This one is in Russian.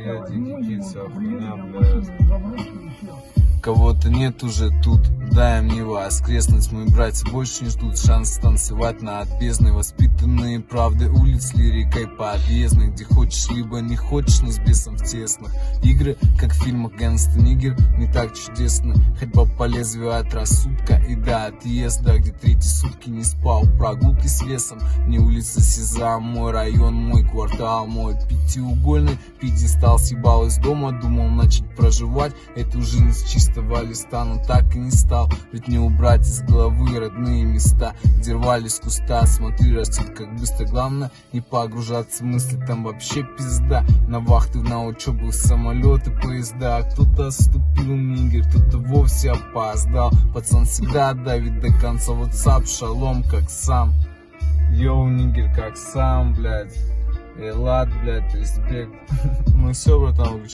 Я дикий кит, вся хуйня, блядь. Кого-то нет уже тут, дай мне воскреснуть. Мои братья больше не ждут шанс танцевать на бездной. Воспитанные правды улиц, лирикой подъездной, где хочешь, либо не хочешь, но с бесом в тесных. Игры, как в фильмах «Гангста Нигер», не так чудесно. Ходьба по лезвию от рассудка и до отъезда, где третьи сутки не спал. Прогулки с весом, не улица Сезам, мой район, мой квартал, мой пятиугольный пьедестал. Съебал из дома, думал начать проживать эту жизнь с чистой листа, но так и не стал. Ведь не убрать из головы родные места, где рвались с куста. Смотри, растет как быстро, главное не погружаться в мысли, там вообще пизда. На вахты, на учебу, самолеты, поезда. Кто-то отступил, нигер, кто-то вовсе опоздал. Пацан всегда давит до конца, WhatsApp, шалом, как сам. Йоу, нигер, как сам, блядь. Элад, блядь, респект. Ну все, братан.